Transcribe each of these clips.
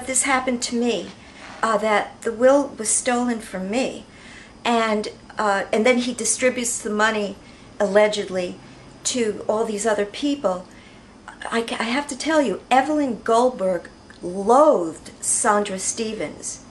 This happened to me, that the will was stolen from me, and then he distributes the money, allegedly, to all these other people. I have to tell you, Evelyn Goldberg loathed Sandra Stevens.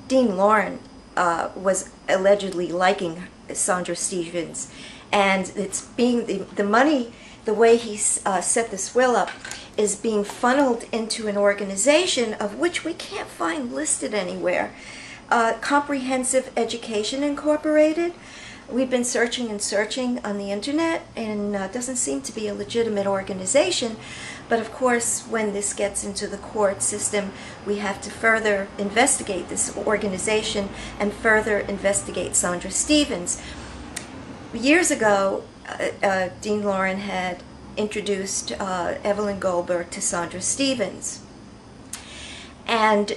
Dean Loren was allegedly liking Sandra Stevens, and it's being the money, the way he set this will up, is being funneled into an organization of which we can't find listed anywhere. Comprehensive Education Incorporated. We've been searching and searching on the internet, and doesn't seem to be a legitimate organization. But of course, when this gets into the court system, we have to further investigate this organization and further investigate Sandra Stevens. Years ago, Dean Loren had introduced Evelyn Goldberg to Sandra Stevens, and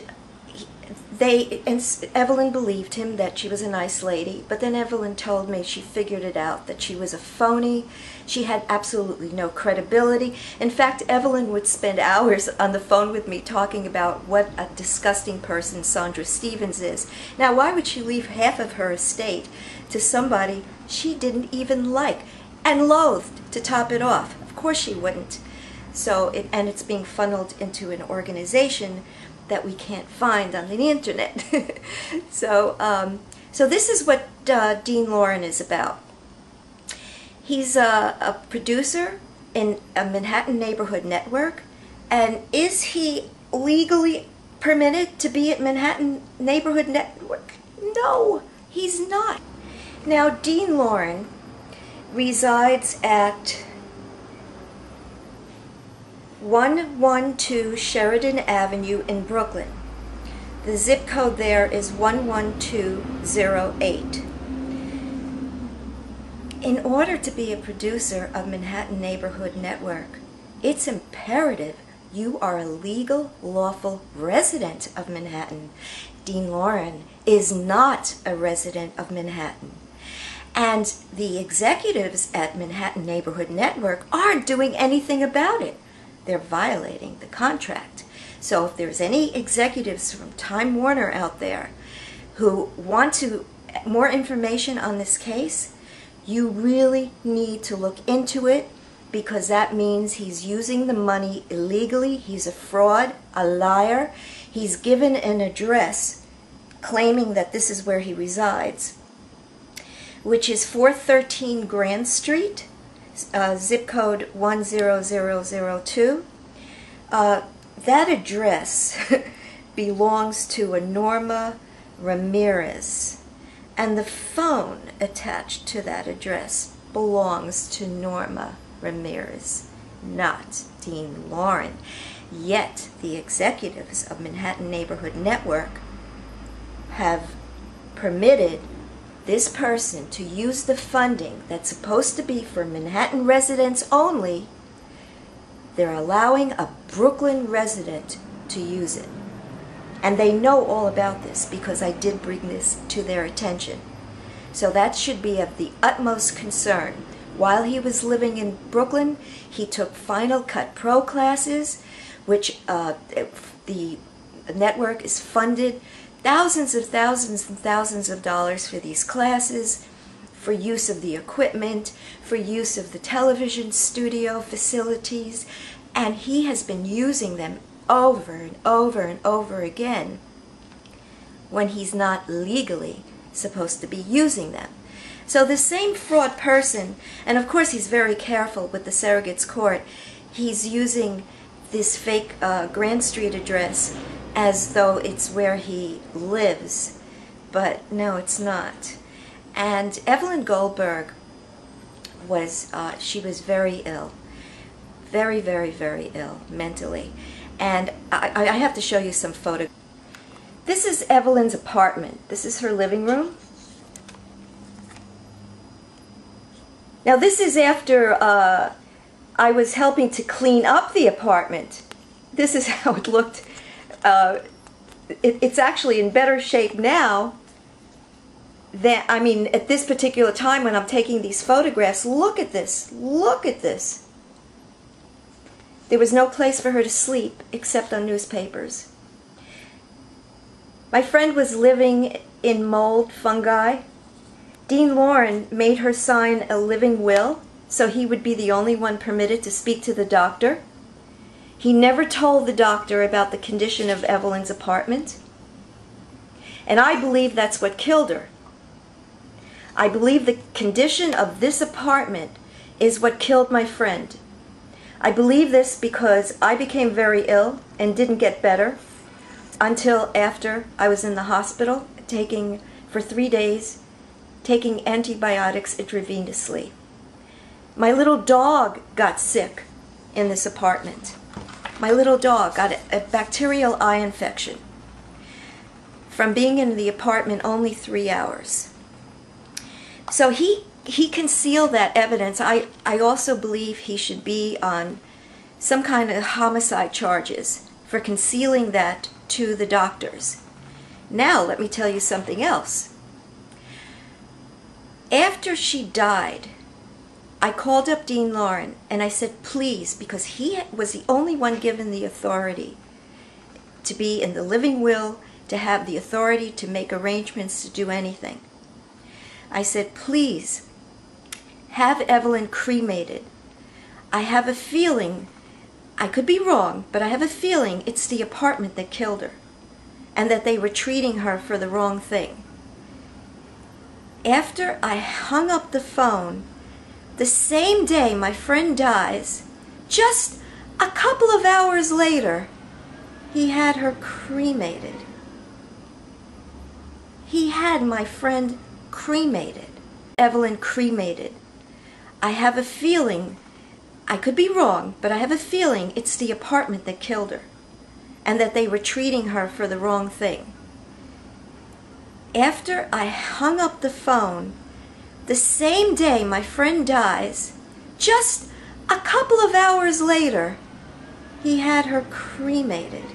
Evelyn believed him that she was a nice lady, but then Evelyn told me she figured it out, that she was a phony. She had absolutely no credibility. In fact, Evelyn would spend hours on the phone with me talking about what a disgusting person Sandra Stevens is. Now, why would she leave half of her estate to somebody she didn't even like and loathed to top it off? Of course she wouldn't. So, it's being funneled into an organization that we can't find on the internet. So this is what Dean Loren is about. He's a producer in a Manhattan Neighborhood Network. And is he legally permitted to be at Manhattan Neighborhood Network? No, he's not. Now, Dean Loren resides at 112 Sheridan Avenue in Brooklyn. The zip code there is 11208. In order to be a producer of Manhattan Neighborhood Network, it's imperative you are a legal, lawful resident of Manhattan. Dean Loren is not a resident of Manhattan. And the executives at Manhattan Neighborhood Network aren't doing anything about it. They're violating the contract. So if there's any executives from Time Warner out there who want more information on this case, you really need to look into it, because that means he's using the money illegally. He's a fraud, a liar. He's given an address claiming that this is where he resides, which is 413 Grand Street, zip code 10002. That address belongs to a Norma Ramirez, and the phone attached to that address belongs to Norma Ramirez, not Dean Loren. Yet the executives of Manhattan Neighborhood Network have permitted this person to use the funding that's supposed to be for Manhattan residents only. They're allowing a Brooklyn resident to use it. And they know all about this because I did bring this to their attention. So that should be of the utmost concern. While he was living in Brooklyn, he took Final Cut Pro classes, which the network is funded thousands and thousands of dollars for these classes, for use of the equipment, for use of the television studio facilities, and he has been using them over and over and over again when he's not legally supposed to be using them. So the same fraud person, and of course he's very careful with the surrogates court, he's using this fake Grand Street address as though it's where he lives, but no, it's not. And Evelyn Goldberg was, she was very ill, very, very, very ill mentally. And I have to show you some photos. This is Evelyn's apartment. This is her living room. Now this is after I was helping to clean up the apartment. This is how it looked. It's actually in better shape now than, I mean, at this particular time when I'm taking these photographs. Look at this. Look at this. There was no place for her to sleep except on newspapers. My friend was living in mold fungi. Dean Loren made her sign a living will, so he would be the only one permitted to speak to the doctor. He never told the doctor about the condition of Evelyn's apartment. And I believe that's what killed her. I believe the condition of this apartment is what killed my friend. I believe this because I became very ill and didn't get better until after I was in the hospital for 3 days, taking antibiotics intravenously. My little dog got sick in this apartment. My little dog got a bacterial eye infection from being in the apartment only 3 hours. So he concealed that evidence. I also believe he should be on some kind of homicide charges for concealing that to the doctors. Now let me tell you something else. After she died, I called up Dean Loren and I said, please, because he was the only one given the authority to be in the living will, to have the authority to make arrangements to do anything. I said, please, have Evelyn cremated. I have a feeling, I could be wrong, but I have a feeling it's the apartment that killed her and that they were treating her for the wrong thing. After I hung up the phone, the same day my friend dies, just a couple of hours later, he had her cremated. He had my friend cremated. Evelyn cremated. I have a feeling, I could be wrong, but I have a feeling it's the apartment that killed her and that they were treating her for the wrong thing. After I hung up the phone, the same day my friend dies, just a couple of hours later, he had her cremated.